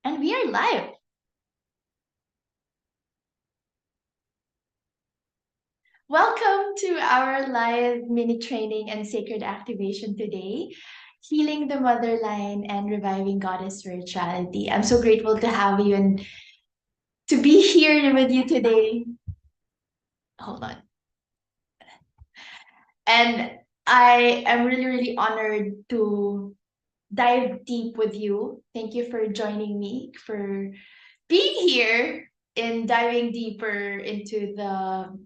And we are live. Welcome to our live mini training and sacred activation today, healing the motherline and reviving goddess spirituality. I'm so grateful to have you and to be here with you today. Hold on. And I am really, really honored to dive deep with you. Thank you for joining me, for being here and diving deeper into the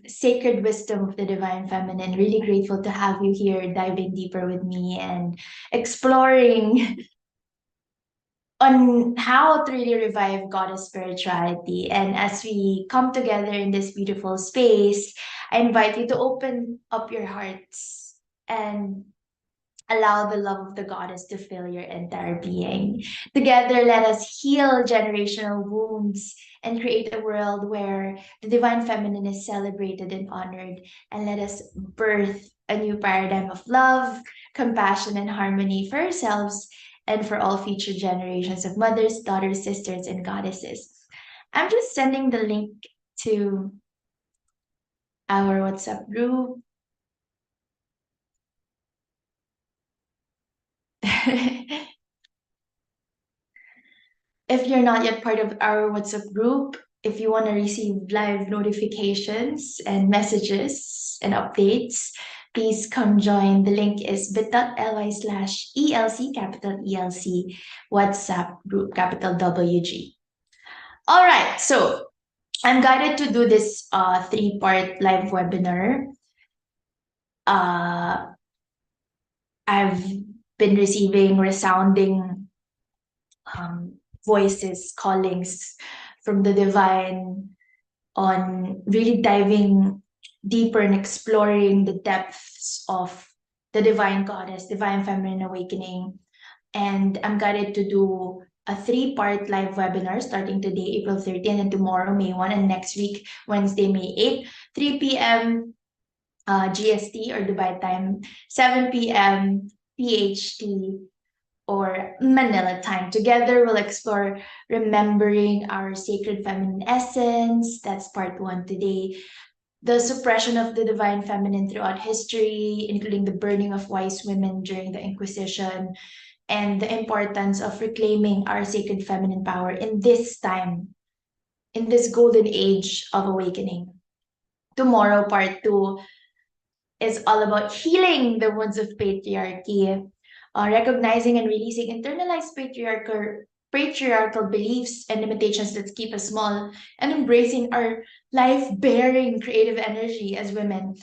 sacred wisdom of the divine feminine. Really grateful to have you here diving deeper with me and exploring on how to really revive goddess spirituality. And as we come together in this beautiful space, I invite you to open up your hearts and allow the love of the goddess to fill your entire being. Together, let us heal generational wounds and create a world where the divine feminine is celebrated and honored. And let us birth a new paradigm of love, compassion, and harmony for ourselves and for all future generations of mothers, daughters, sisters, and goddesses. I'm just sending the link to our WhatsApp group. If you're not yet part of our WhatsApp group, if you want to receive live notifications and messages and updates, please come join. The link is bit.ly/ELC, capital ELC, WhatsApp group, capital WG. All right, so I'm guided to do this three-part live webinar. I've been receiving resounding voices, callings from the divine on really diving deeper and exploring the depths of the divine goddess, divine feminine awakening. And I'm guided to do a three-part live webinar starting today, April 30th, and tomorrow, May 1, and next week, Wednesday, May 8th, 3 p.m. GST or Dubai time, 7 p.m. PHT or Manila time. Together, we'll explore remembering our sacred feminine essence. That's part one today. The suppression of the divine feminine throughout history, including the burning of wise women during the Inquisition, and the importance of reclaiming our sacred feminine power in this time, in this golden age of awakening. Tomorrow, part two, is all about healing the wounds of patriarchy, recognizing and releasing internalized patriarchal beliefs and limitations that keep us small, and embracing our life-bearing creative energy as women.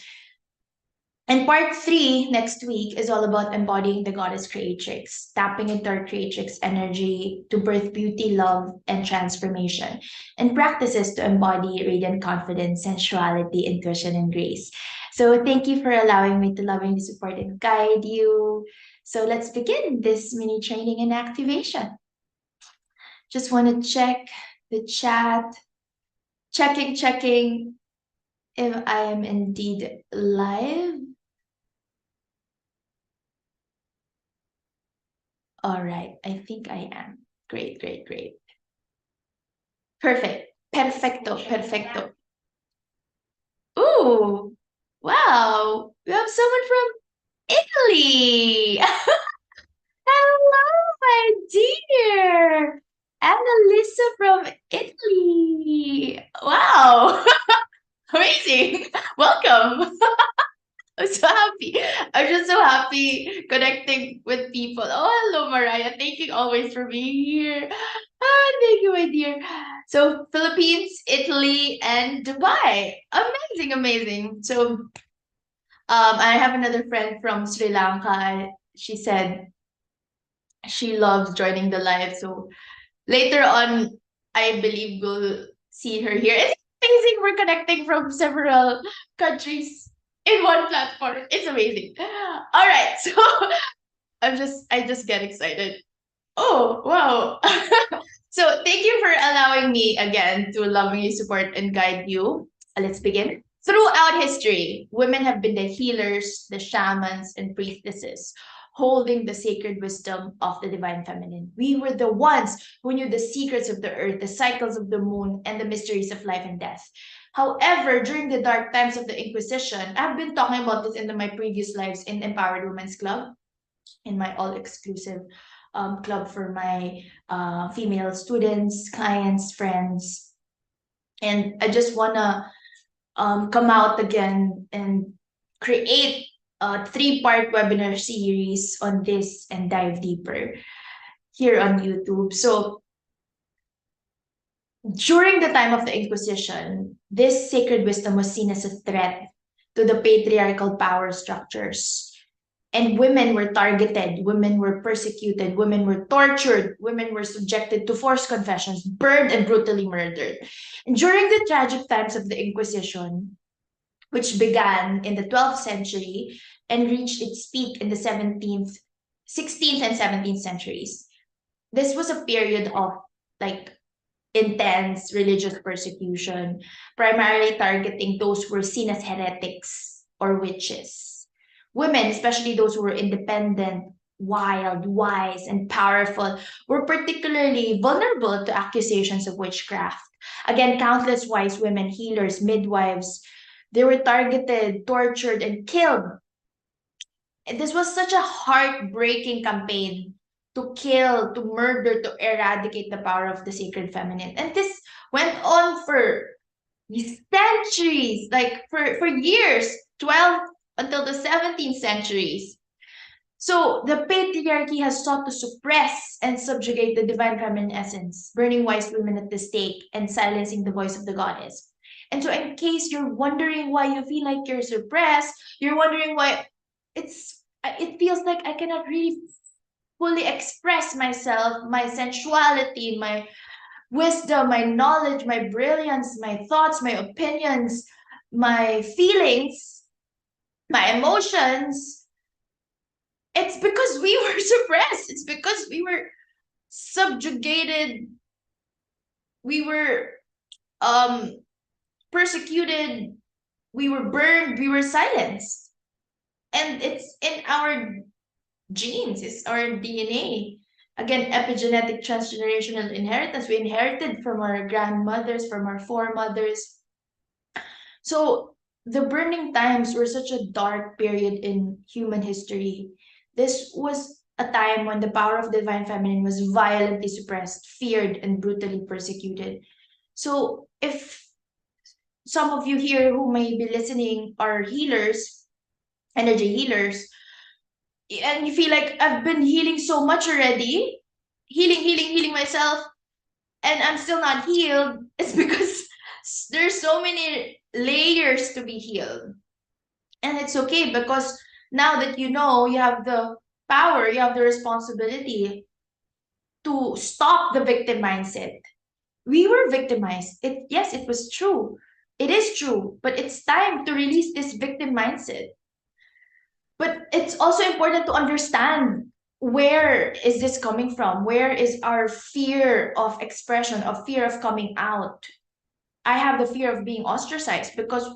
And part three next week is all about embodying the goddess Creatrix, tapping into our Creatrix energy to birth beauty, love, and transformation, and practices to embody radiant confidence, sensuality, intuition, and grace. So thank you for allowing me to lovingly support and guide you. So let's begin this mini training and activation. Just want to check the chat. Checking if I am indeed live. All right, I think I am. Great. Perfect. Perfecto. Ooh, wow. We have someone from Italy. Hello, my dear. Annalisa from Italy. Wow. Amazing. Welcome. I'm so happy. I'm just so happy connecting with people. Oh, hello, Mariah. Thank you always for being here. Thank you, my dear. So, Philippines, Italy, and Dubai. Amazing. So, I have another friend from Sri Lanka. She said she loves joining the live. So, later on, I believe we'll see her here. It's amazing. We're connecting from several countries in one platform. It's amazing. All right, so I just get excited. Oh, wow. So thank you for allowing me again to lovingly support and guide you. Let's begin. Throughout history, women have been the healers, the shamans, and priestesses, holding the sacred wisdom of the divine feminine. We were the ones who knew the secrets of the earth, the cycles of the moon, and the mysteries of life and death. However, during the dark times of the Inquisition, I've been talking about this in my previous lives in Empowered Women's Club, in my all-exclusive club for my female students, clients, friends. And I just want to come out again and create a three-part webinar series on this and dive deeper here on YouTube. So during the time of the Inquisition, this sacred wisdom was seen as a threat to the patriarchal power structures. And women were targeted, women were persecuted, women were tortured, women were subjected to forced confessions, burned, and brutally murdered. And during the tragic times of the Inquisition, which began in the 12th century and reached its peak in the 17th, 16th, and 17th centuries, this was a period of like intense religious persecution, primarily targeting those who were seen as heretics or witches. Women, especially those who were independent, wild, wise, and powerful, were particularly vulnerable to accusations of witchcraft. Again, countless wise women, healers, midwives, they were targeted, tortured, and killed. And this was such a heartbreaking campaign to kill, to murder, to eradicate the power of the sacred feminine. And this went on for centuries, like for years, 12 until the 17th centuries. So the patriarchy has sought to suppress and subjugate the divine feminine essence, burning wise women at the stake and silencing the voice of the goddess. And so in case you're wondering why you feel like you're suppressed, you're wondering why it feels like I cannot really fully express myself, my sensuality, my wisdom, my knowledge, my brilliance, my thoughts, my opinions, my feelings, my emotions. It's because we were suppressed. It's because we were subjugated. We were persecuted. We were burned. We were silenced. And it's in our genes, it's our DNA. Again, epigenetic transgenerational inheritance. We inherited from our grandmothers, from our foremothers. So the burning times were such a dark period in human history. This was a time when the power of the divine feminine was violently suppressed, feared, and brutally persecuted. So if some of you here who may be listening are healers, energy healers, and you feel like I've been healing so much already, healing myself, and I'm still not healed, it's because there's so many layers to be healed. And it's okay because now that you know, you have the power, you have the responsibility to stop the victim mindset. We were victimized. Yes, it was true. It is true, but it's time to release this victim mindset. But it's also important to understand where is this coming from? Where is our fear of expression, of fear of coming out? I have the fear of being ostracized because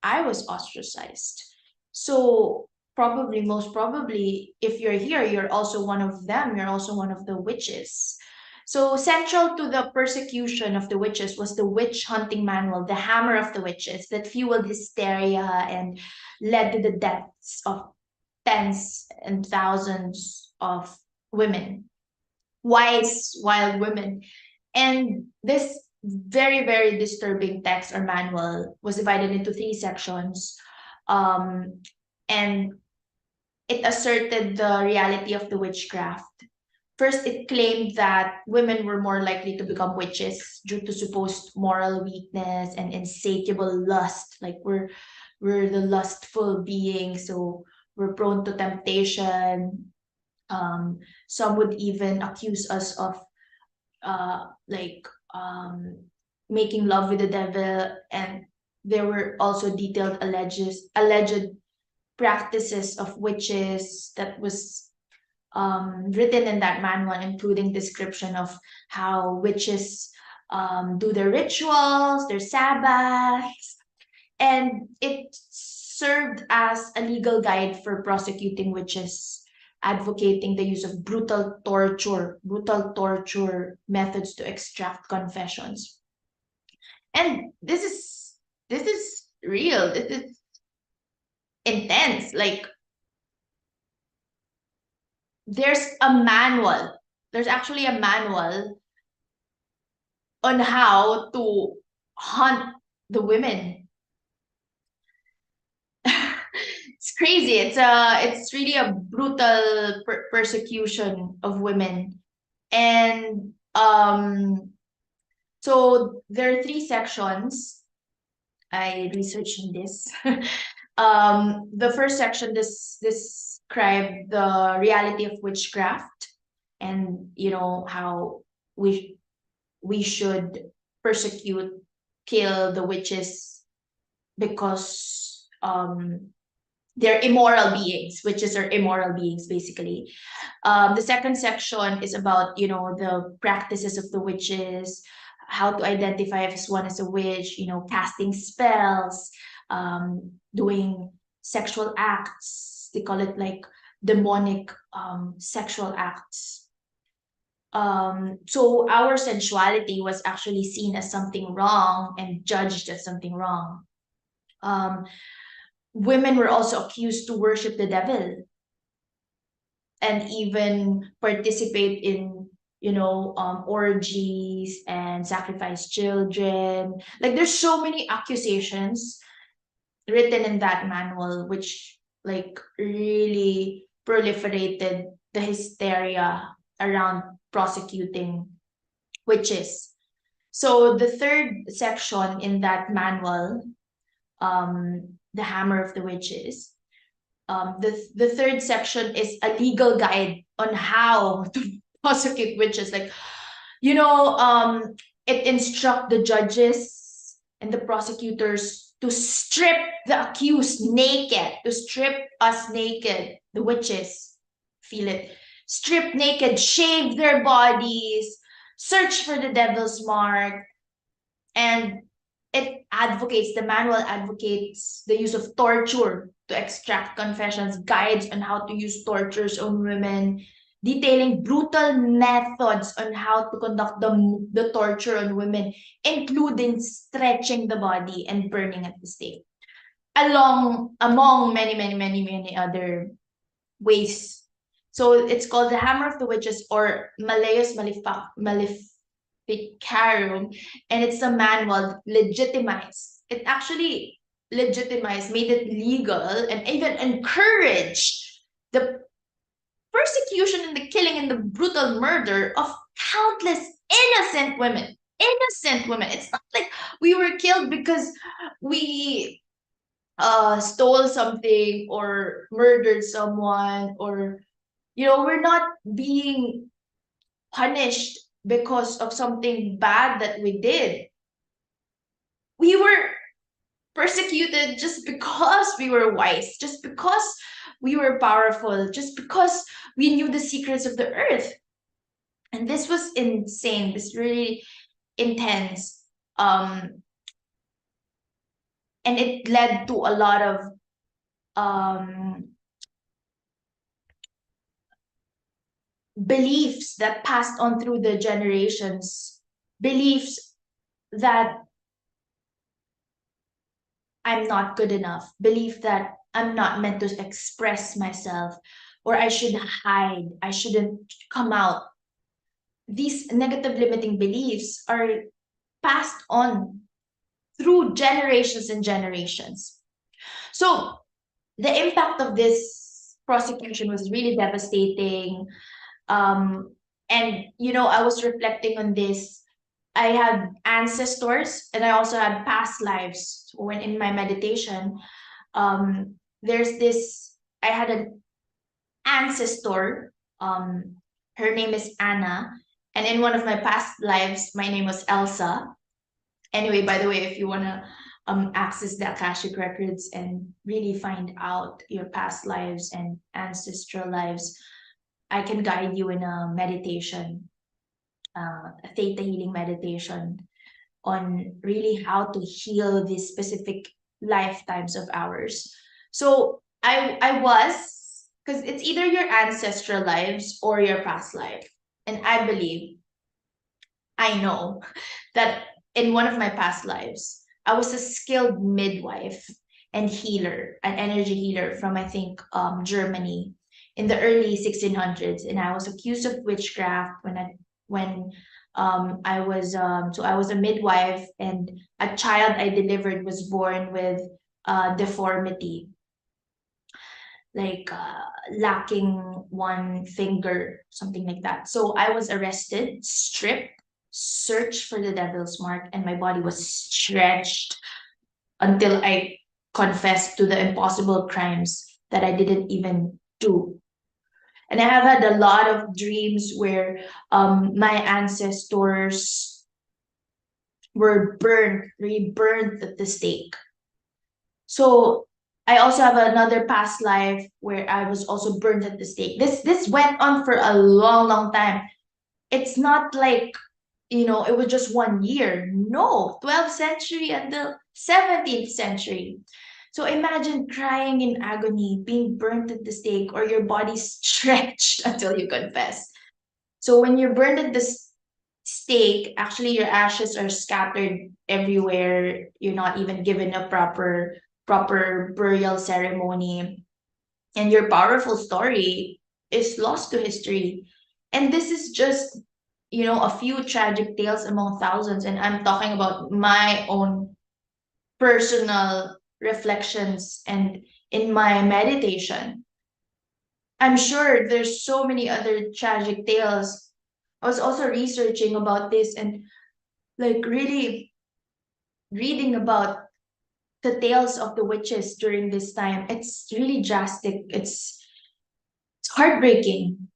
I was ostracized. So probably, most probably, if you're here, you're also one of them. You're also one of the witches. So central to the persecution of the witches was the witch hunting manual, the hammer of the witches, that fueled hysteria and led to the deaths of tens and thousands of women, wise, wild women. And this very, very disturbing text or manual was divided into three sections. And it asserted the reality of the witchcraft. First, it claimed that women were more likely to become witches due to supposed moral weakness and insatiable lust. Like we're the lustful beings, so we're prone to temptation. Some would even accuse us of like making love with the devil, and there were also detailed alleged practices of witches that was written in that manual, including description of how witches do their rituals, their sabbaths, and it served as a legal guide for prosecuting witches advocating the use of brutal torture methods to extract confessions. And this is real. This is intense. Like, there's a manual. There's actually a manual on how to hunt the women. It's crazy. It's really a brutal persecution of women. And so there are three sections. I researched in this. The first section describe the reality of witchcraft, and how we should persecute, kill the witches because they're immoral beings. Witches are immoral beings, basically. The second section is about the practices of the witches, how to identify if one is a witch, casting spells, doing sexual acts. They call it like demonic sexual acts. So our sensuality was actually seen as something wrong and judged as something wrong. Women were also accused to worship the devil and even participate in orgies and sacrifice children. Like, there's so many accusations written in that manual, which like really proliferated the hysteria around prosecuting witches. So the third section in that manual, the Hammer of the Witches, the third section is a legal guide on how to prosecute witches. Like, it instruct the judges and the prosecutors to strip the accused naked, to strip us naked, the witches, feel it, strip naked, shave their bodies, search for the devil's mark. And the manual advocates the use of torture to extract confessions, guides on how to use tortures on women, detailing brutal methods on how to conduct the torture on women, including stretching the body and burning at the stake, among many, many, many, many other ways. So it's called the Hammer of the Witches, or Malleus Maleficarum, and it's a manual legitimized. It actually legitimized, made it legal, and even encouraged the persecution and the killing and the brutal murder of countless innocent women. Innocent women. It's not like we were killed because we stole something or murdered someone, or we're not being punished because of something bad that we did. We were persecuted just because we were wise, just because we were powerful, just because we knew the secrets of the earth. And this was insane, this really intense. And it led to a lot of beliefs that passed on through the generations, beliefs that I'm not good enough, belief that I'm not meant to express myself, or I should hide, I shouldn't come out. These negative limiting beliefs are passed on through generations and generations. So the impact of this prosecution was really devastating. And I was reflecting on this. I had ancestors and I also had past lives. So when in my meditation, there's this, I had an ancestor, her name is Anna, and in one of my past lives, my name was Elsa. Anyway, by the way, if you want to access the Akashic records and really find out your past lives and ancestral lives, I can guide you in a meditation, a theta healing meditation on really how to heal these specific lifetimes of ours. So I was Because it's either your ancestral lives or your past life. And I know that in one of my past lives, I was a skilled midwife and healer, an energy healer from, I think, Germany in the early 1600s. And I was accused of witchcraft when I was a midwife, and a child I delivered was born with deformity, like lacking one finger, something like that. So I was arrested, stripped, searched for the devil's mark, and my body was stretched until I confessed to the impossible crimes that I didn't even do. And I have had a lot of dreams where my ancestors were burned, really burned at the stake. So I also have another past life where I was also burned at the stake. This went on for a long, long time. It's not like, it was just 1 year. No, 12th century until 17th century. So imagine crying in agony, being burnt at the stake, or your body stretched until you confess. So when you're burned at the stake, actually your ashes are scattered everywhere. You're not even given a proper burial ceremony, and your powerful story is lost to history. And this is just, a few tragic tales among thousands, and I'm talking about my own personal reflections and in my meditation. I'm sure there's so many other tragic tales. I was also researching about this and like really reading about the tales of the witches during this time. It's really drastic. It's heartbreaking.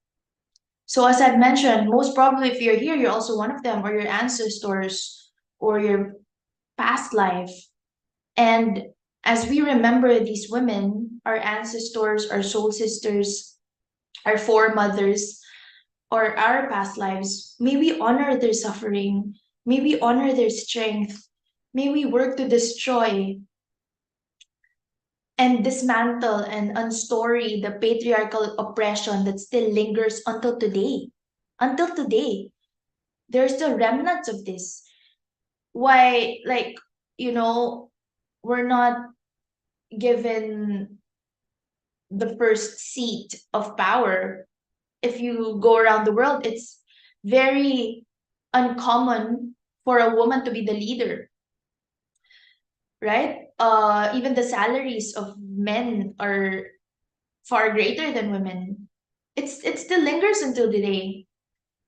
So as I've mentioned, most probably if you're here, you're also one of them, or your ancestors, or your past life. And as we remember these women, our ancestors, our soul sisters, our foremothers, or our past lives, may we honor their suffering, may we honor their strength, may we work to destroy and dismantle and unstory the patriarchal oppression that still lingers until today. Until today, there's still remnants of this. Why, like, you know, we're not given the first seat of power. If you go around the world, it's very uncommon for a woman to be the leader, right? Even the salaries of men are far greater than women. It still lingers until today,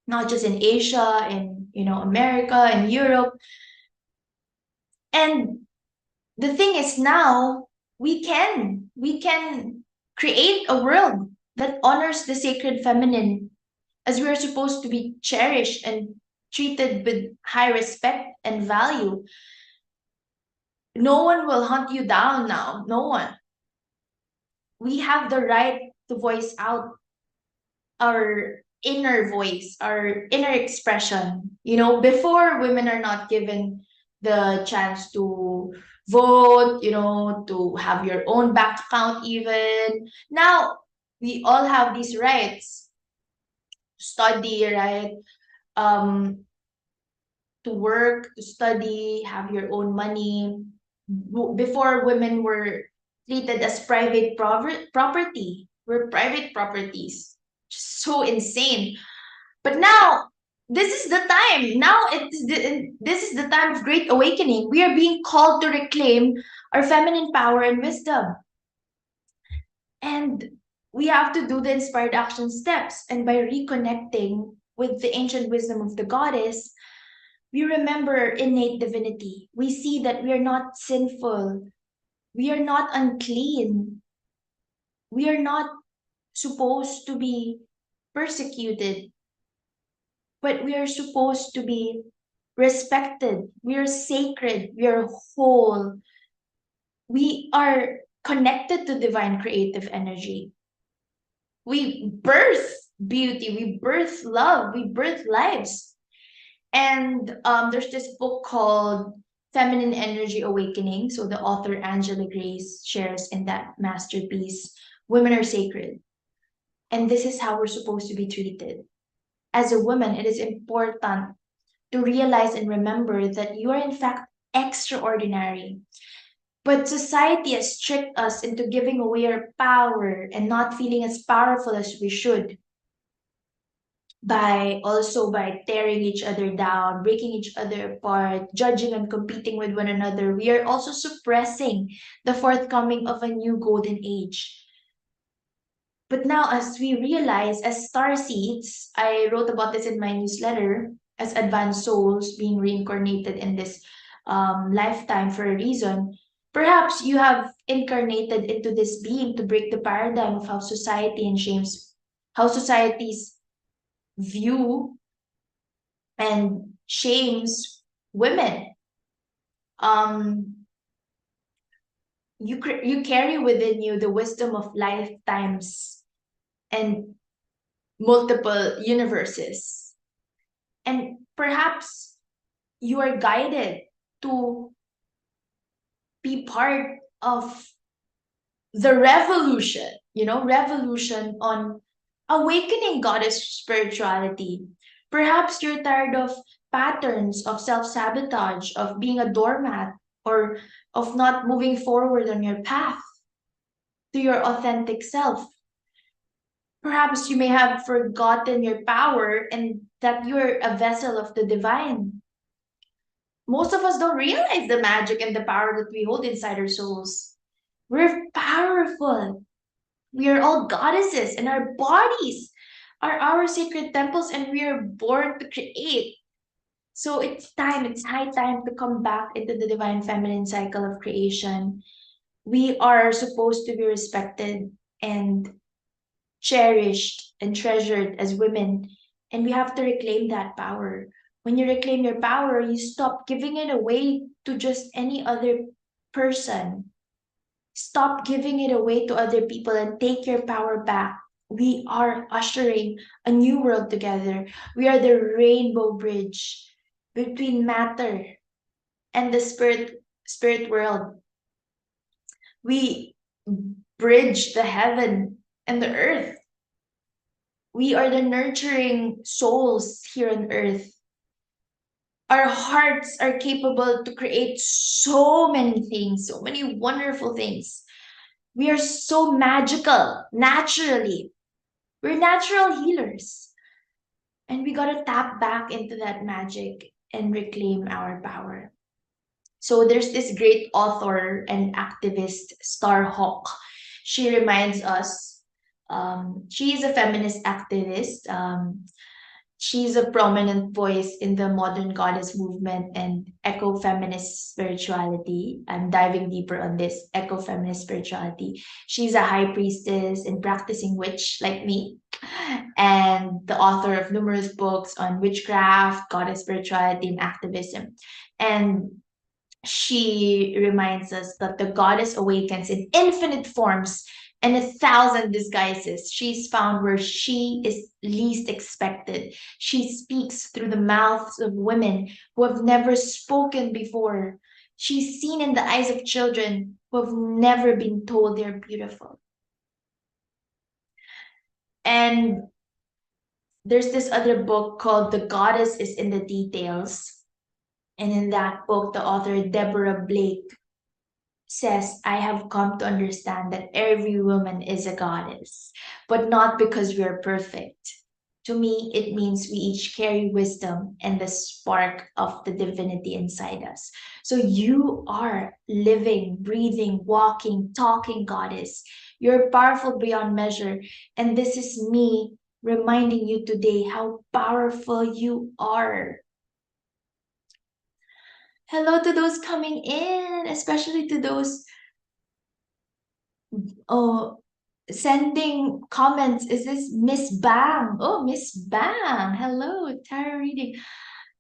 not just in Asia, in America and Europe. And the thing is now we can create a world that honors the sacred feminine, as we are supposed to be cherished and treated with high respect and value. No one will hunt you down now. No one. We have the right to voice out our inner voice, our inner expression. Before, women are not given the chance to vote, to have your own bank account even. Now, we all have these rights to study, right? Um, to work, to study, have your own money. Before, women were treated as private property. We're private properties. So insane. But now, this is the time. This is the time of great awakening. We are being called to reclaim our feminine power and wisdom. And we have to do the inspired action steps. And by reconnecting with the ancient wisdom of the goddess, we remember innate divinity. We see that we are not sinful. We are not unclean. We are not supposed to be persecuted, but we are supposed to be respected. We are sacred. We are whole. We are connected to divine creative energy. We birth beauty. We birth love. We birth lives. And there's this book called Feminine Energy Awakening. So the author Angela Grace shares in that masterpiece, women are sacred. And this is how we're supposed to be treated. As a woman, it is important to realize and remember that you are in fact extraordinary. But society has tricked us into giving away our power and not feeling as powerful as we should by tearing each other down, breaking each other apart, judging and competing with one another. We are also suppressing the forthcoming of a new golden age. But now, as we realize, as star seeds, I wrote about this in my newsletter, as advanced souls being reincarnated in this lifetime for a reason, perhaps you have incarnated into this being to break the paradigm of how society and shames, how societies view and shames women. Um, you carry within you the wisdom of lifetimes and multiple universes. And perhaps you are guided to be part of the revolution, revolution on awakening goddess spirituality. Perhaps you're tired of patterns of self sabotage, of being a doormat, or of not moving forward on your path to your authentic self. Perhaps you may have forgotten your power and that you're a vessel of the divine. Most of us don't realize the magic and the power that we hold inside our souls. We're powerful. We are all goddesses, and our bodies are our sacred temples, and we are born to create. So it's high time to come back into the divine feminine cycle of creation. We are supposed to be respected and cherished and treasured as women, and we have to reclaim that power. When you reclaim your power, you stop giving it away to just any other person. Stop giving it away to other people and take your power back. We are ushering a new world together. We are the rainbow bridge between matter and the spirit world. We bridge the heaven and the earth. We are the nurturing souls here on earth. Our hearts are capable to create so many things, so many wonderful things. We are so magical naturally. We're natural healers. And we got to tap back into that magic and reclaim our power. So there's this great author and activist, Star Hawk. She reminds us, she is a feminist activist. She's a prominent voice in the modern goddess movement and eco-feminist spirituality. I'm diving deeper on this eco-feminist spirituality. She's a high priestess and practicing witch like me, and the author of numerous books on witchcraft, goddess spirituality, and activism. And she reminds us that the goddess awakens in infinite forms and 1,000 disguises. She's found where she is least expected. She speaks through the mouths of women who have never spoken before. She's seen in the eyes of children who have never been told they're beautiful. And there's this other book called The Goddess is in the Details. And in that book, the author Deborah Blake says, I have come to understand that every woman is a goddess, but not because we are perfect. To me, it means we each carry wisdom and the spark of the divinity inside us. So you are living, breathing, walking, talking goddess. You're powerful beyond measure. And this is me reminding you today how powerful you are. Hello to those coming in, especially to those sending comments. Is this Miss Bang? Oh, Miss Bang. Hello, tarot reading.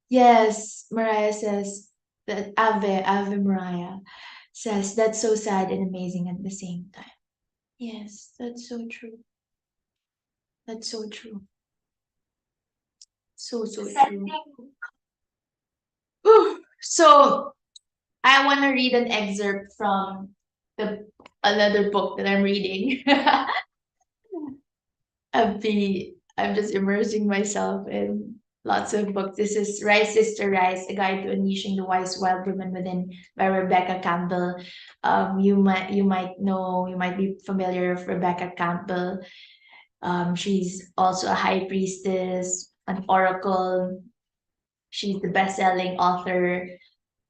Yes, Mariah says that Ave Mariah says that's so sad and amazing at the same time. Yes, that's so true. That's so true. So true. So I want to read an excerpt from the another book that I'm reading. I'm just immersing myself in lots of books. This is Rise Sister Rise, A Guide to Unleashing the Wise Wild Woman Within by Rebecca Campbell. You might be familiar with Rebecca Campbell. She's also a high priestess, an oracle. She's the best-selling author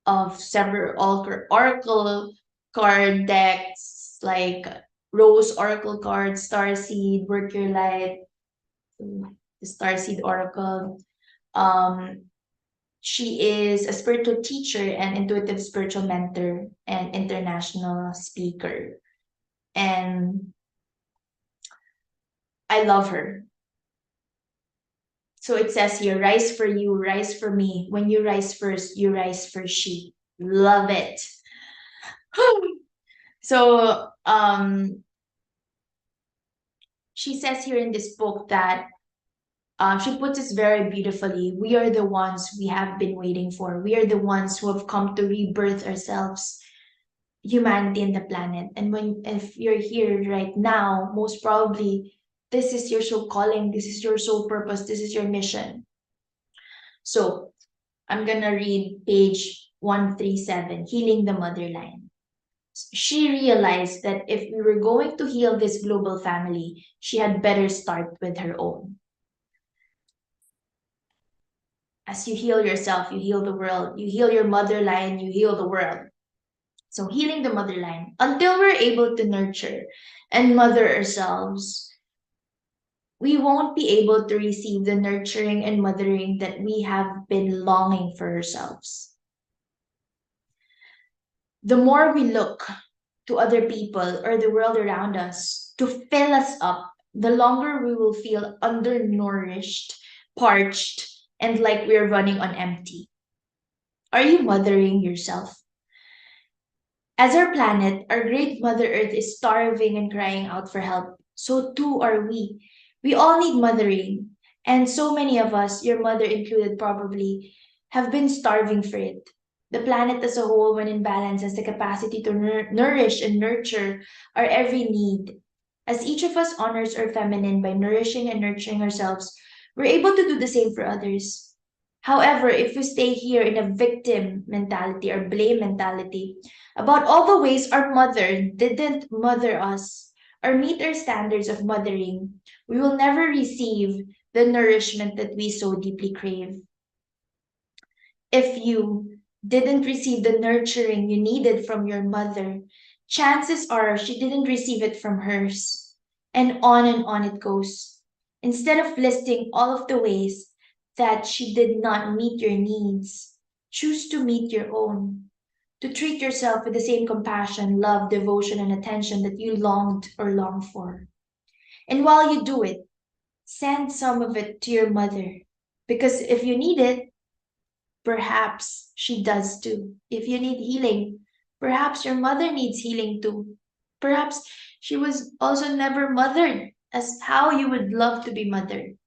of several oracle card decks like Rose Oracle card, Starseed, Work Your Light, the Starseed Oracle. Um, she is a spiritual teacher and intuitive spiritual mentor and international speaker. And I love her. So it says here, rise for you, rise for me. When you rise first, you rise for she. Love it. So she says here in this book that she puts it very beautifully. We are the ones we have been waiting for. We are the ones who have come to rebirth ourselves, humanity and the planet. And when if you're here right now, most probably this is your soul calling, this is your soul purpose, this is your mission. So I'm gonna read page 137, Healing the Motherline. She realized that if we were going to heal this global family, she had better start with her own. As you heal yourself, you heal the world. You heal your motherline, you heal the world. So healing the motherline until we're able to nurture and mother ourselves, we won't be able to receive the nurturing and mothering that we have been longing for ourselves. The more we look to other people or the world around us to fill us up, the longer we will feel undernourished, parched, and like we're running on empty. Are you mothering yourself? As our planet, our great Mother Earth is starving and crying out for help, so too are we. We all need mothering, and so many of us, your mother included probably, have been starving for it. The planet as a whole, when in balance, has the capacity to nourish and nurture our every need. As each of us honors our feminine by nourishing and nurturing ourselves, we're able to do the same for others. However, if we stay here in a victim mentality or blame mentality about all the ways our mother didn't mother us or meet our standards of mothering, we will never receive the nourishment that we so deeply crave. If you didn't receive the nurturing you needed from your mother, chances are she didn't receive it from hers. And on it goes. Instead of listing all of the ways that she did not meet your needs, choose to meet your own. To treat yourself with the same compassion, love, devotion, and attention that you longed or long for. And while you do it, send some of it to your mother. Because if you need it, perhaps she does too. If you need healing, perhaps your mother needs healing too. Perhaps she was also never mothered as how you would love to be mothered.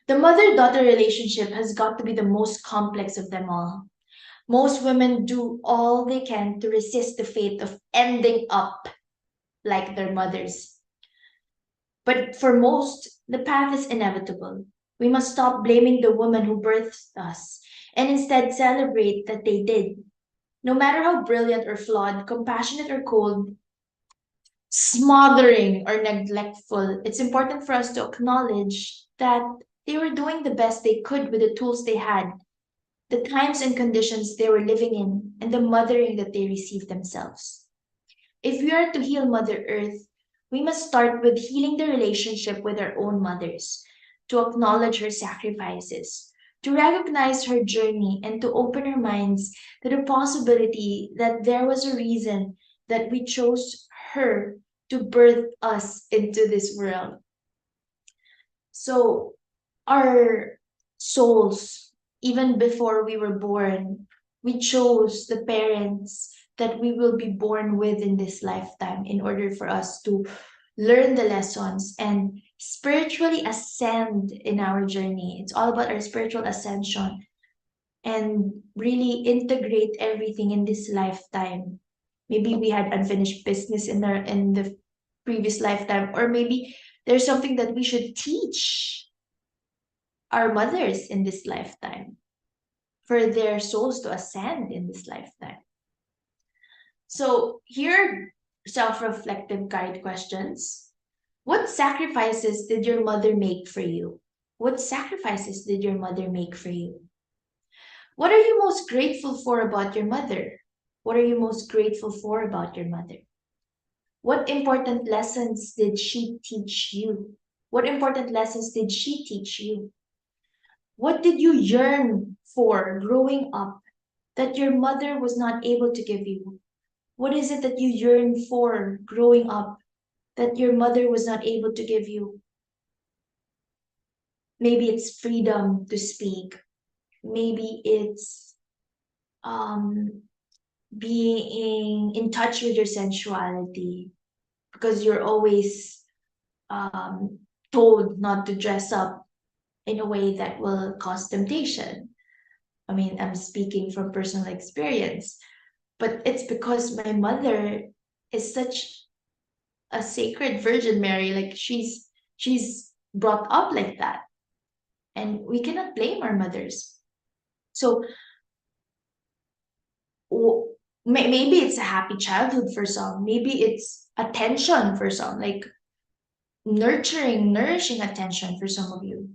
The mother daughter relationship has got to be the most complex of them all. Most women do all they can to resist the fate of ending up like their mothers. But for most, the path is inevitable. We must stop blaming the woman who birthed us and instead celebrate that they did. No matter how brilliant or flawed, compassionate or cold, smothering or neglectful, it's important for us to acknowledge that they were doing the best they could with the tools they had, the times and conditions they were living in, and the mothering that they received themselves. If we are to heal Mother Earth, we must start with healing the relationship with our own mothers, to acknowledge her sacrifices, to recognize her journey, and to open our minds to the possibility that there was a reason that we chose her to birth us into this world. So, our souls, even before we were born, we chose the parents that we will be born with in this lifetime in order for us to learn the lessons and spiritually ascend in our journey. It's all about our spiritual ascension and really integrate everything in this lifetime. Maybe we had unfinished business in the previous lifetime, or maybe There's something that we should teach our mothers in this lifetime for their souls to ascend in this lifetime. So here are self-reflective guide questions. What sacrifices did your mother make for you? What sacrifices did your mother make for you? What are you most grateful for about your mother? What are you most grateful for about your mother? What important lessons did she teach you? What important lessons did she teach you? What did you yearn for growing up that your mother was not able to give you? What is it that you yearn for growing up that your mother was not able to give you? Maybe it's freedom to speak. Maybe it's um, being in touch with your sensuality because you're always um, told not to dress up in a way that will cause temptation. I mean, I'm speaking from personal experience, but it's because my mother is such a sacred Virgin Mary. Like she's brought up like that, and we cannot blame our mothers. So maybe it's a happy childhood for some. Maybe it's attention for some, like nurturing, nourishing attention for some of you.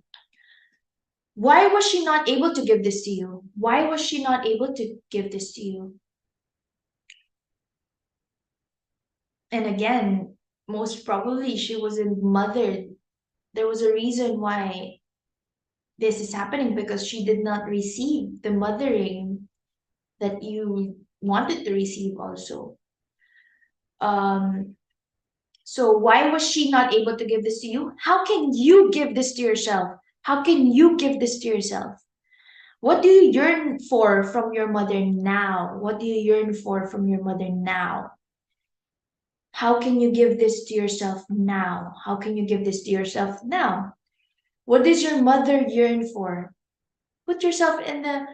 Why was she not able to give this to you? Why was she not able to give this to you? And again, most probably she wasn't mothered. There was a reason why this is happening because she did not receive the mothering that you wanted to receive also. Um, so why was she not able to give this to you? How can you give this to yourself? How can you give this to yourself? What do you yearn for from your mother now? What do you yearn for from your mother now? How can you give this to yourself now? How can you give this to yourself now? What does your mother yearn for? Put yourself in the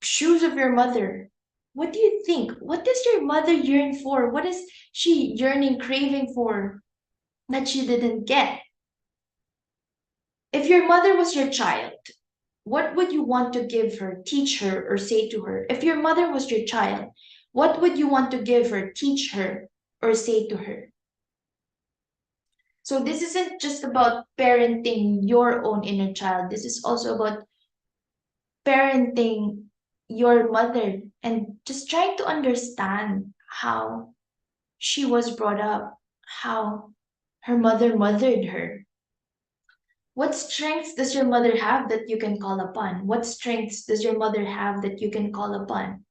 shoes of your mother. What do you think? What does your mother yearn for? What is she yearning, craving for that she didn't get? If your mother was your child, what would you want to give her, teach her, or say to her? If your mother was your child, what would you want to give her, teach her, or say to her? So this isn't just about parenting your own inner child. This is also about parenting your mother and just trying to understand how she was brought up, how her mother mothered her. What strengths does your mother have that you can call upon? What strengths does your mother have that you can call upon?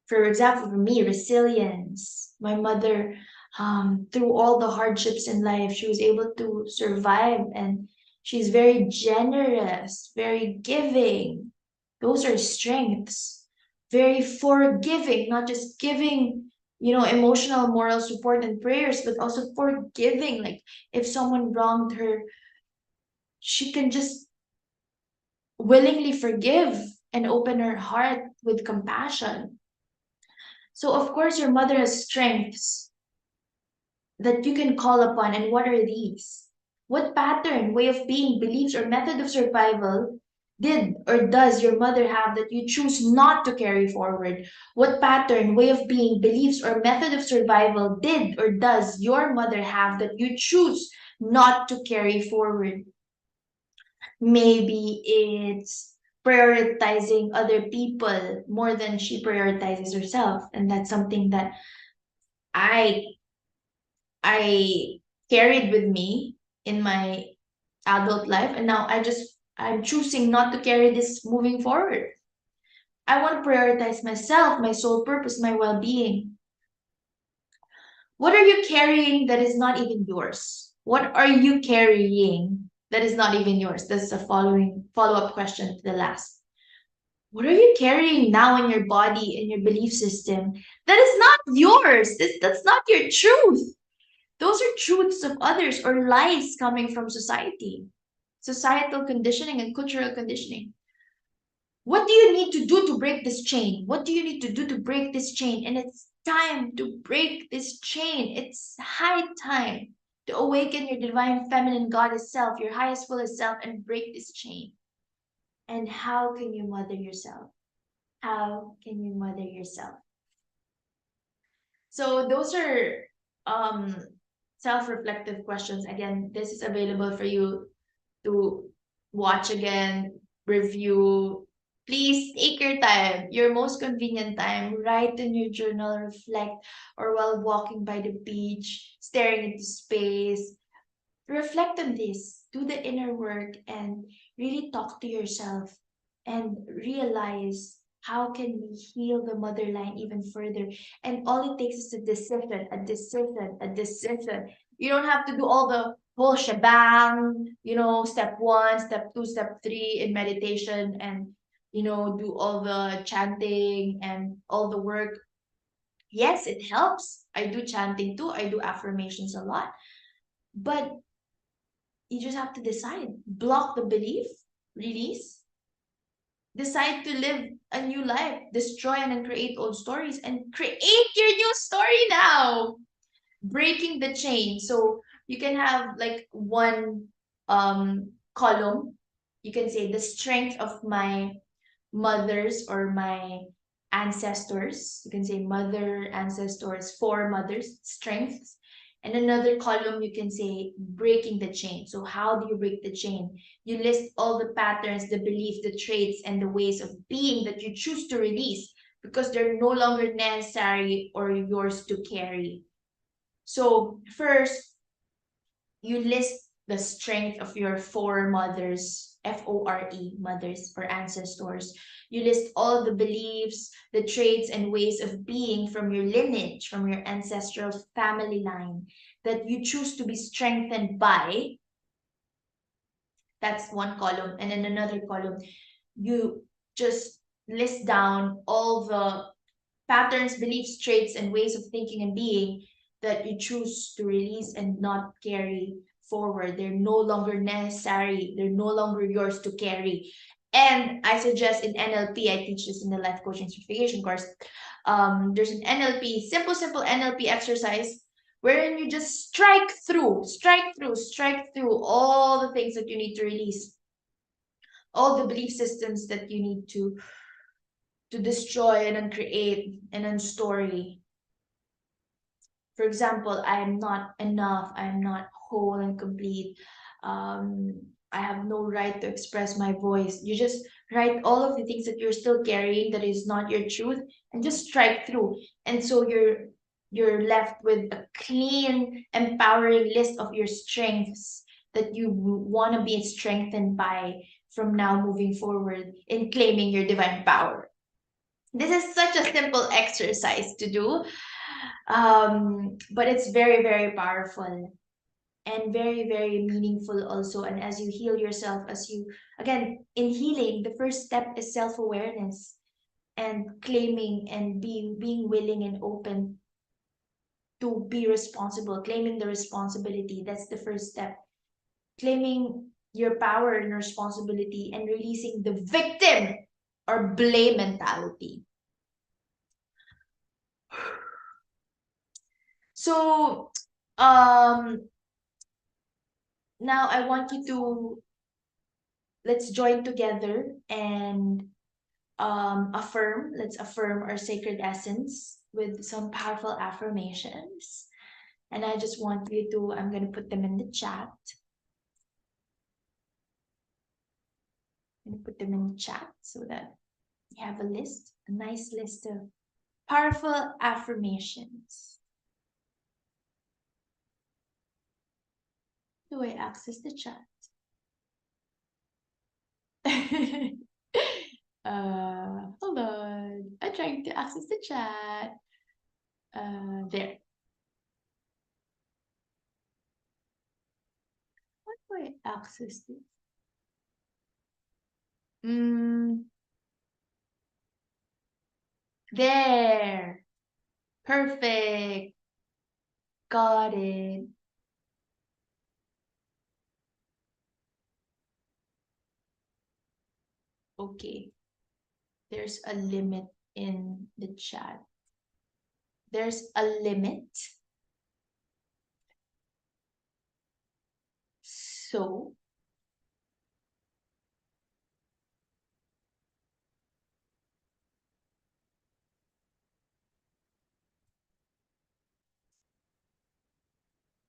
For example, for me, resilience. My mother, through all the hardships in life, she was able to survive and she's very generous, very giving. Those are strengths. Very forgiving, not just giving, emotional, moral support and prayers, but also forgiving. Like if someone wronged her, she can just willingly forgive and open her heart with compassion. So, of course, your mother has strengths that you can call upon. And what are these? What pattern, way of being, beliefs, or method of survival did or does your mother have that you choose not to carry forward? What pattern, way of being, beliefs, or method of survival did or does your mother have that you choose not to carry forward? Maybe it's prioritizing other people more than she prioritizes herself. And that's something that I I carried with me in my adult life, and now I'm choosing not to carry this moving forward. I want to prioritize myself, my soul purpose, my well-being. What are you carrying that is not even yours? What are you carrying that is not even yours? That's a following follow-up question to the last. What are you carrying now in your body, in your belief system that is not yours? That's not your truth. Those are truths of others or lies coming from society, societal conditioning and cultural conditioning. What do you need to do to break this chain? What do you need to do to break this chain? And it's time to break this chain. It's high time. to awaken your divine feminine goddess self, your highest fullest self, and break this chain. And how can you mother yourself? How can you mother yourself? So those are um, self-reflective questions. Again, this is available for you to watch again, review. Please take your time, your most convenient time. Write in your journal, reflect, or while walking by the beach, staring into space. Reflect on this, do the inner work, and really talk to yourself and realize how can we heal the mother line even further. And all it takes is a decision, a decision, a decision. You don't have to do all the whole shebang, step one, step two, step three in meditation, and do all the chanting and all the work. Yes, it helps. I do chanting too. I do affirmations a lot. But you just have to decide. Block the belief, release, decide to live a new life, destroy and then create old stories, and create your new story now. Breaking the chain. So you can have like one column. You can say the strength of my mothers or my ancestors. You can say mother, ancestors, foremothers, strengths. And another column, you can say breaking the chain. So, how do you break the chain? You list all the patterns, the beliefs, the traits, and the ways of being that you choose to release because they're no longer necessary or yours to carry. So, first, you list the strength of your foremothers, FORE, mothers or ancestors. You list all the beliefs, the traits, and ways of being from your lineage, from your ancestral family line that you choose to be strengthened by. That's one column. And in another column, you just list down all the patterns, beliefs, traits, and ways of thinking and being that you choose to release and not carry forward. They're no longer necessary. They're no longer yours to carry. And I suggest in NLP, I teach this in the life coaching certification course. There's an NLP, simple NLP exercise wherein you just strike through all the things that you need to release, all the belief systems that you need to destroy and then create and then story. For example, I am not enough, I am not whole and complete. I have no right to express my voice. You just write all of the things that you're still carrying that is not your truth and just strike through. And so you're left with a clean, empowering list of your strengths that you want to be strengthened by from now moving forward in claiming your divine power. This is such a simple exercise to do, but it's very, very powerful and very, very meaningful also. And as you heal yourself, again, in healing, the first step is self-awareness and claiming and being willing and open to be responsible, claiming the responsibility. That's the first step. Claiming your power and responsibility and releasing the victim or blame mentality. So, now I want you to let's join together and let's affirm our sacred essence with some powerful affirmations. And I just want you to, I'm going to put them in the chat. I'm going to put them in the chat so that you have a nice list of powerful affirmations. Do I access the chat? Hold on. I'm trying to access the chat. There. How do I access this? There. Perfect. Got it. Okay. There's a limit in the chat. There's a limit. So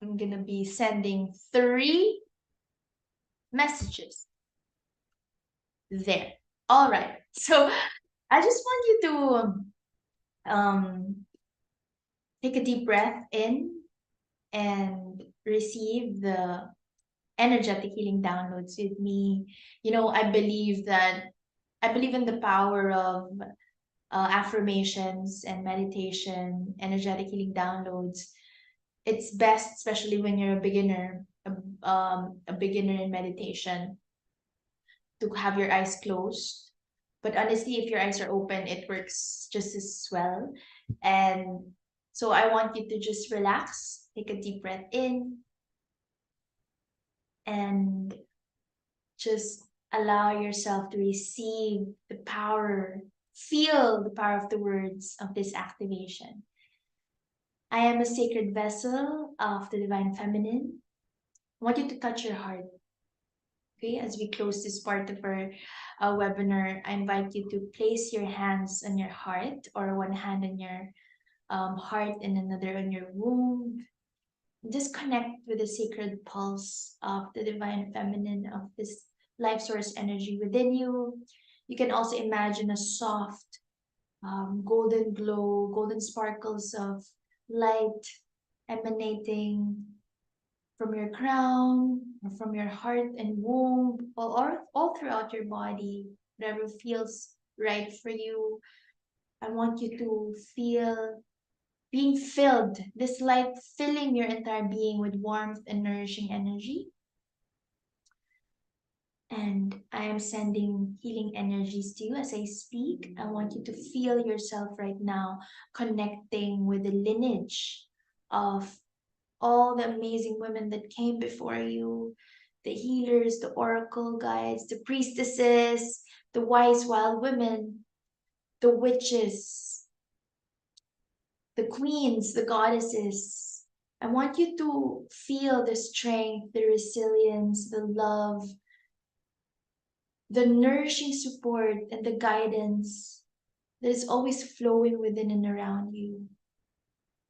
I'm gonna be sending 3 messages there. All right. So I just want you to take a deep breath in and receive the energetic healing downloads with me. I believe in the power of affirmations and meditation, energetic healing downloads. It's best, especially when you're a beginner in meditation, to have your eyes closed. But honestly, if your eyes are open, it works just as well. And so I want you to just relax, take a deep breath in, and just allow yourself to receive the power, feel the power of the words of this activation. I am a sacred vessel of the divine feminine. I want you to touch your heart. Okay, as we close this part of our webinar, I invite you to place your hands on your heart, or one hand on your heart and another on your womb. Just connect with the sacred pulse of the divine feminine, of this life source energy within you. You can also imagine a soft golden glow, golden sparkles of light emanating from your crown or from your heart and womb, or all throughout your body, whatever feels right for you. I want you to feel being filled, this light filling your entire being with warmth and nourishing energy. And I am sending healing energies to you as I speak. I want you to feel yourself right now connecting with the lineage of all the amazing women that came before you, the healers, the oracle guides, the priestesses, the wise wild women, the witches, the queens, the goddesses. I want you to feel the strength, the resilience, the love, the nourishing support, and the guidance that is always flowing within and around you.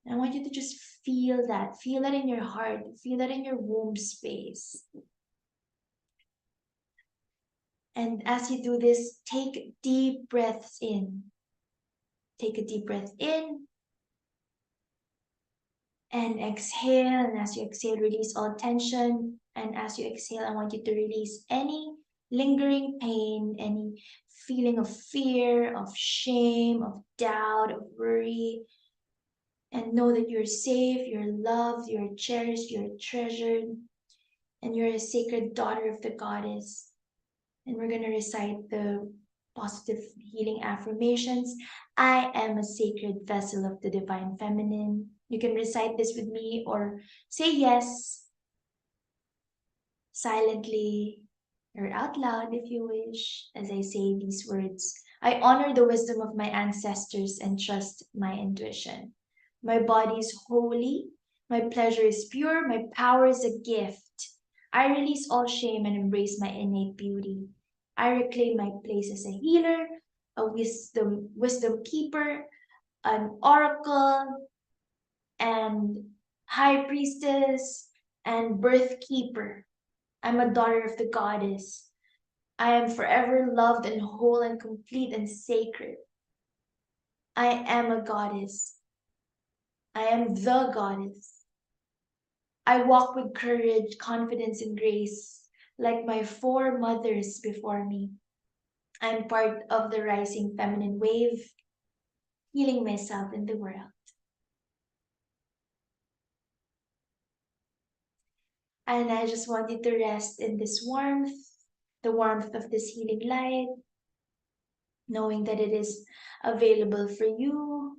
And I want you to just feel that in your heart, feel that in your womb space. And as you do this, take deep breaths in. Take a deep breath in and exhale. And as you exhale, release all tension. And as you exhale, I want you to release any lingering pain, any feeling of fear, of shame, of doubt, of worry. And know that you're safe, you're loved, you're cherished, you're treasured, and you're a sacred daughter of the goddess. And we're going to recite the positive healing affirmations. I am a sacred vessel of the divine feminine. You can recite this with me or say yes silently or out loud if you wish as I say these words. I honor the wisdom of my ancestors and trust my intuition. My body is holy, my pleasure is pure, my power is a gift. I release all shame and embrace my innate beauty. I reclaim my place as a healer, a wisdom keeper, an oracle, and high priestess, and birth keeper. I'm a daughter of the goddess. I am forever loved and whole and complete and sacred. I am a goddess. I am the goddess. I walk with courage, confidence, and grace, like my 4 mothers before me. I'm part of the rising feminine wave, healing myself in the world. And I just want you to rest in this warmth, the warmth of this healing light, knowing that it is available for you,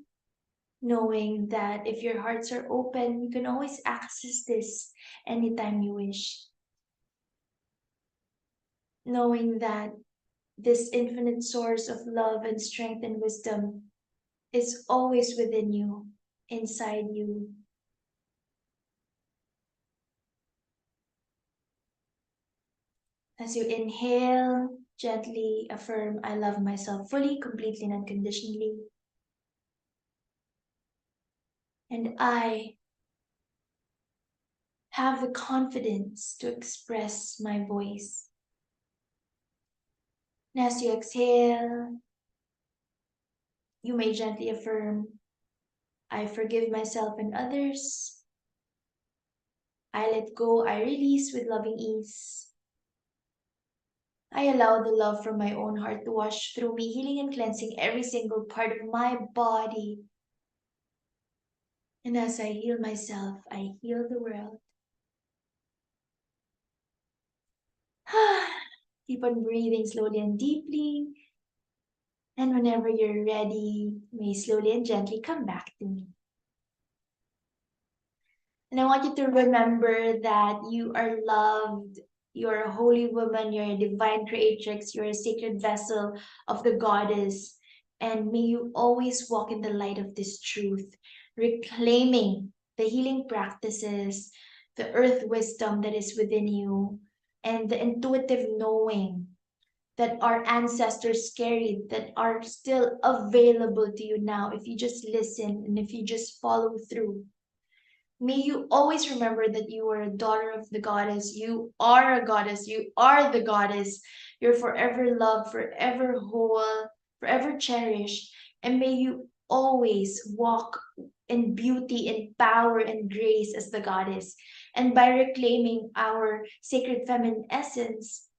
knowing that if your hearts are open, you can always access this anytime you wish. Knowing that this infinite source of love and strength and wisdom is always within you, inside you. As you inhale, gently affirm, I love myself fully, completely, and unconditionally. And I have the confidence to express my voice. And as you exhale, you may gently affirm, I forgive myself and others. I let go, I release with loving ease. I allow the love from my own heart to wash through me, healing and cleansing every single part of my body. And as I heal myself, I heal the world. Keep on breathing slowly and deeply. And whenever you're ready, may slowly and gently come back to me. And I want you to remember that you are loved. You're a holy woman. You're a divine creatrix. You're a sacred vessel of the goddess. And may you always walk in the light of this truth, reclaiming the healing practices, the earth wisdom that is within you, and the intuitive knowing that our ancestors carried that are still available to you now if you just listen and if you just follow through. May you always remember that you are a daughter of the goddess. You are a goddess. You are the goddess. You're forever loved, forever whole, forever cherished. And may you always walk in beauty, in power, and grace as the goddess. And by reclaiming our sacred feminine essence,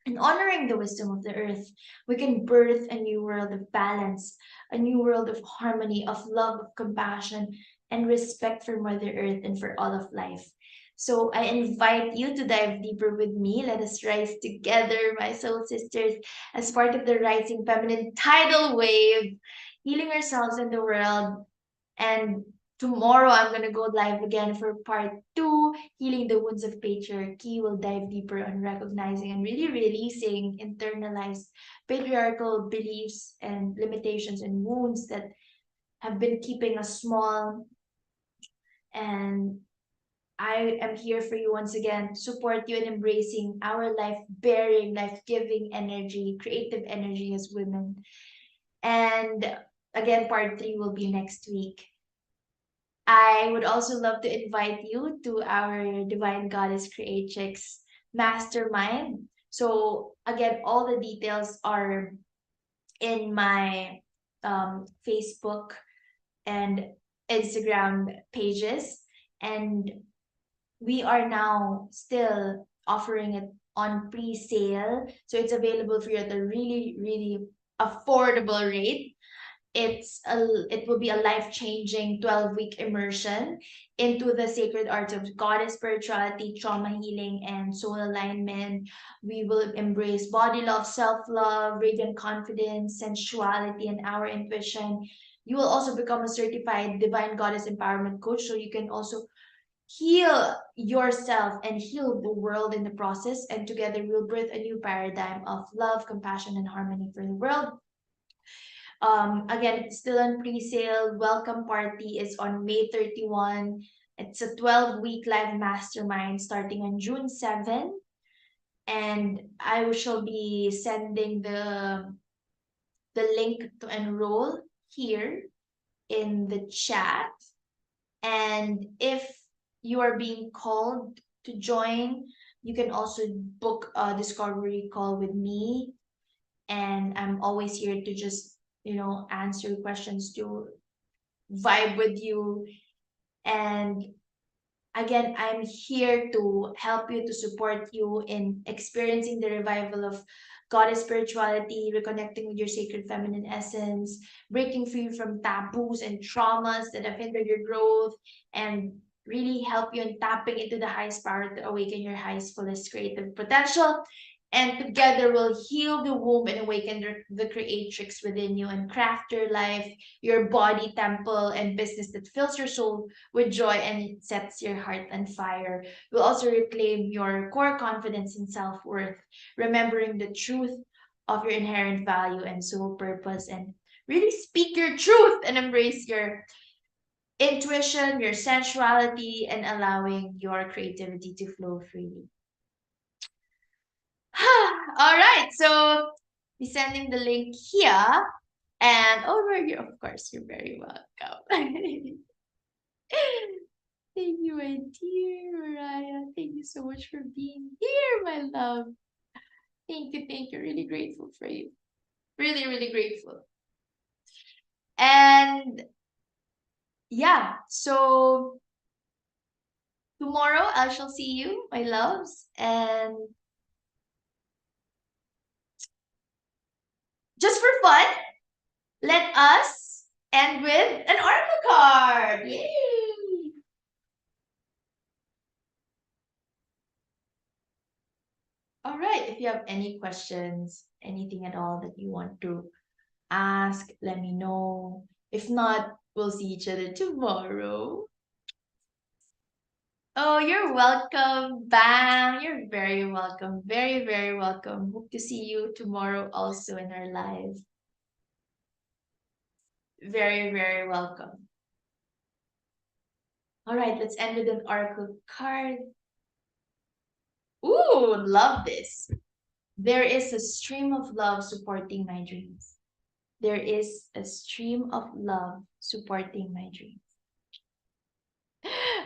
and honoring the wisdom of the earth, we can birth a new world of balance, a new world of harmony, of love, of compassion, and respect for Mother Earth and for all of life. So I invite you to dive deeper with me. Let us rise together, my soul sisters, as part of the rising feminine tidal wave, healing ourselves in the world. And tomorrow I'm going to go live again for part two, healing the wounds of patriarchy. We'll dive deeper on recognizing and really releasing internalized patriarchal beliefs and limitations and wounds that have been keeping us small. And I am here for you once again, to support you in embracing our life bearing, life giving energy, creative energy as women. And again, part three will be next week. I would also love to invite you to our Divine Goddess Creatrix Mastermind. So again, all the details are in my Facebook and Instagram pages. And we are now still offering it on pre-sale. So it's available for you at a really, really affordable rate. It will be a life-changing 12-week immersion into the sacred arts of goddess spirituality, trauma healing, and soul alignment. We will embrace body love, self-love, radiant confidence, sensuality, and our intuition. You will also become a certified divine goddess empowerment coach, so you can also heal yourself and heal the world in the process. And together we'll birth a new paradigm of love, compassion, and harmony for the world. Again, it's still on pre-sale. Welcome party is on May 31. It's a 12-week live mastermind starting on June 7. And I shall be sending the link to enroll here in the chat. And if you are being called to join, you can also book a discovery call with me. And I'm always here to just, answer questions, to vibe with you. And again, I'm here to help you, to support you in experiencing the revival of goddess spirituality, reconnecting with your sacred feminine essence, breaking free from taboos and traumas that have hindered your growth, and really help you in tapping into the highest power to awaken your highest, fullest creative potential. And together we'll heal the womb and awaken the creatrix within you and craft your life, your body, temple, and business that fills your soul with joy and sets your heart on fire. Will also reclaim your core confidence and self worth, remembering the truth of your inherent value and soul purpose, and really speak your truth and embrace your intuition, your sensuality, and allowing your creativity to flow freely. All right, so be sending the link here, and over here, of course, you're very welcome. Thank you, my dear Mariah. Thank you so much for being here, my love. Thank you, thank you. Really grateful for you. Really, really grateful. And yeah, so tomorrow I shall see you, my loves, and just for fun, let us end with an oracle card. Yay! All right, if you have any questions, anything at all that you want to ask, let me know. If not, we'll see each other tomorrow. Oh, you're welcome, Bang. You're very welcome. Very, very welcome. Hope to see you tomorrow also in our live. Very, very welcome. All right, let's end with an oracle card. Ooh, love this. There is a stream of love supporting my dreams. There is a stream of love supporting my dreams.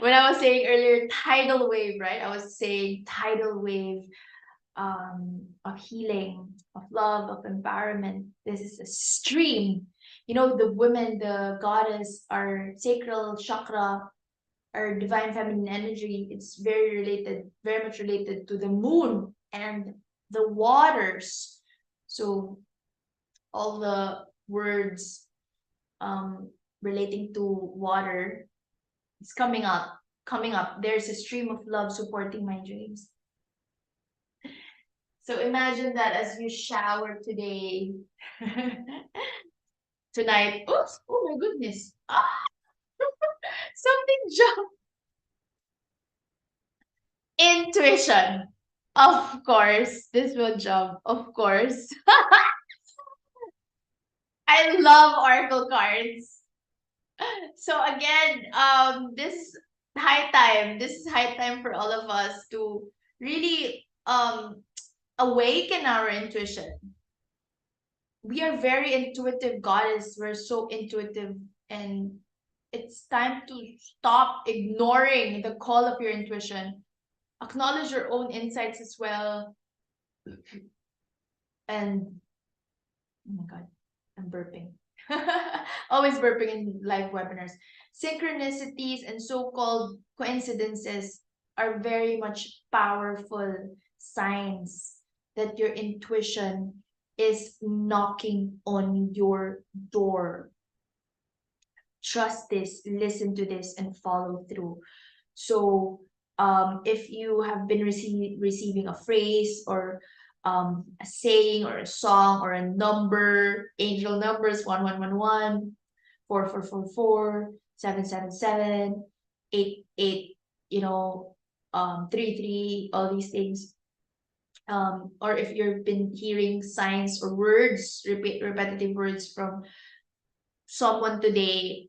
When I was saying earlier, tidal wave, right? I was saying tidal wave of healing, of love, of empowerment. This is a stream. You know, the women, the goddess, our sacral chakra, our divine feminine energy, it's very related, very much related to the moon and the waters. So all the words relating to water is coming up, coming up. There's a stream of love supporting my dreams. So imagine that as you shower today, tonight. Oops! Oh my goodness! Ah, something jumped. Intuition. Of course, this will jump. Of course. I love oracle cards. So again, this high time. This is high time for all of us to really awaken our intuition. We are very intuitive goddess. We're so intuitive, and it's time to stop ignoring the call of your intuition. Acknowledge your own insights as well. And oh my god, I'm burping. Always burping in live webinars. Synchronicities and so-called coincidences are very much powerful signs that your intuition is knocking on your door. Trust this, listen to this, and follow through. So if you have been receiving a phrase or a saying or a song or a number, angel numbers 1111, 4444, 777, 88, 33, all these things. Or if you've been hearing signs or words, repetitive words from someone today,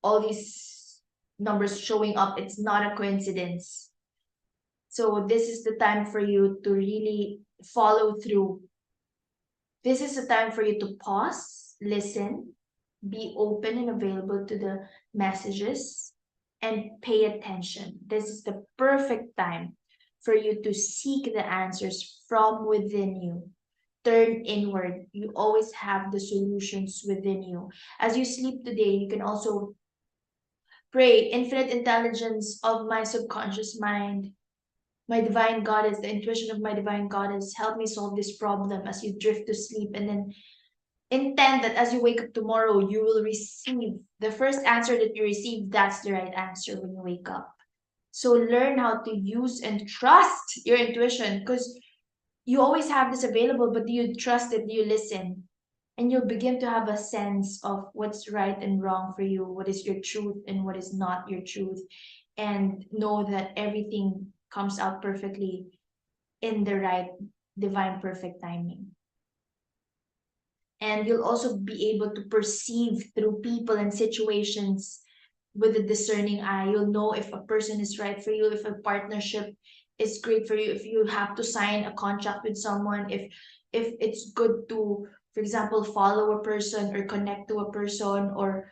all these numbers showing up, it's not a coincidence. So this is the time for you to really follow through. This is the time for you to pause, listen, be open and available to the messages, and pay attention. This is the perfect time for you to seek the answers from within you. Turn inward. You always have the solutions within you. As you sleep today, you can also pray, infinite intelligence of my subconscious mind, my divine goddess, the intuition of my divine goddess, help me solve this problem as you drift to sleep. And then intend that as you wake up tomorrow, you will receive the first answer that you receive. That's the right answer when you wake up. So learn how to use and trust your intuition, because you always have this available, but do you trust it? Do you listen? And you'll begin to have a sense of what's right and wrong for you, what is your truth and what is not your truth, and know that everything comes out perfectly in the right divine perfect timing. And you'll also be able to perceive through people and situations with a discerning eye. You'll know if a person is right for you, if a partnership is great for you, if you have to sign a contract with someone, if it's good to, for example, follow a person or connect to a person, or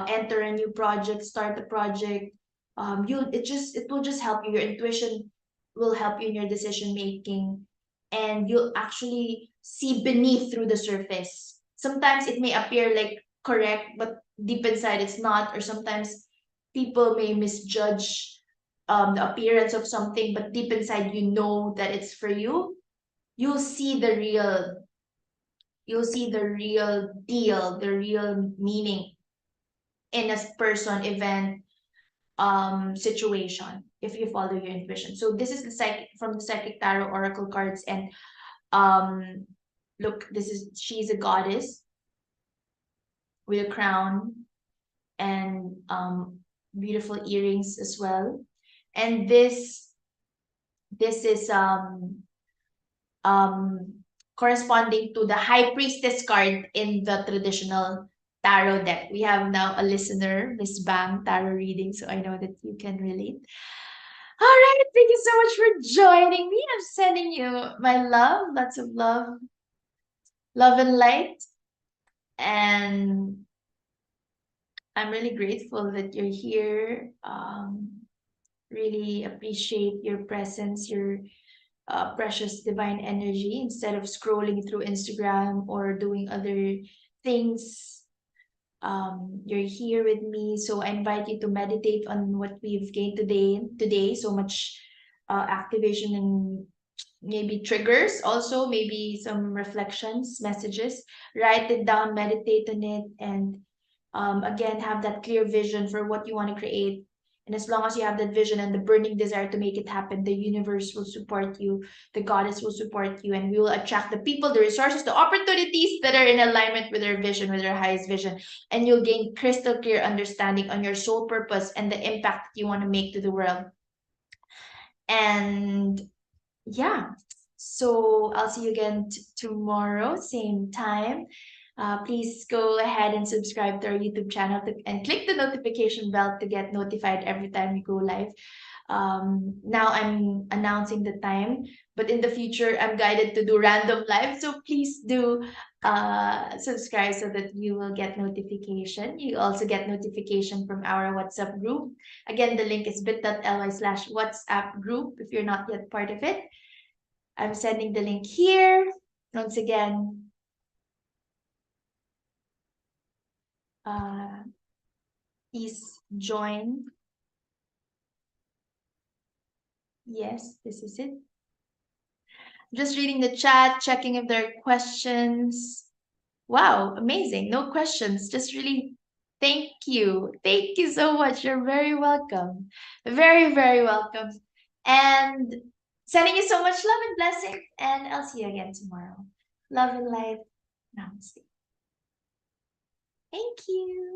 enter a new project, start a project, it will just help you. Your intuition will help you in your decision making, and you'll actually see beneath through the surface. Sometimes it may appear like correct, but deep inside it's not. Or sometimes people may misjudge the appearance of something, but deep inside you know that it's for you. You'll see the real, you'll see the real deal, the real meaning in a person, event, situation, if you follow your intuition. So this is the psychic, from the psychic tarot oracle cards. And um look, this is, she's a goddess with a crown and beautiful earrings as well. And this is um corresponding to the high priestess card in the traditional tarot deck. We have now a listener, Miss Bang, tarot reading, so I know that you can relate. All right, thank you so much for joining me. I'm sending you my love, lots of love, love and light. And I'm really grateful that you're here. Really appreciate your presence, your precious divine energy. Instead of scrolling through Instagram or doing other things, you're here with me. So I invite you to meditate on what we've gained today. So much activation, and maybe triggers, also maybe some reflections, messages. Write it down, meditate on it, and again, have that clear vision for what you want to create. And as long as you have that vision and the burning desire to make it happen, the universe will support you, the goddess will support you, and we will attract the people, the resources, the opportunities that are in alignment with their vision, with their highest vision. And you'll gain crystal clear understanding on your soul purpose and the impact that you want to make to the world. And yeah, so I'll see you again tomorrow, same time. Please go ahead and subscribe to our YouTube channel and click the notification bell to get notified every time we go live. Now I'm announcing the time, but in the future I'm guided to do random live. So please do subscribe so that you will get notification. You also get notification from our WhatsApp group. Again, the link is bit.ly/WhatsApp group if you're not yet part of it. I'm sending the link here. Once again, please join. Yes, this is it. Just reading the chat, checking if there are questions. Wow, amazing. No questions. Just really thank you. Thank you so much. You're very welcome. Very, very welcome. And sending you so much love and blessing. And I'll see you again tomorrow. Love and light. Namaste. Thank you.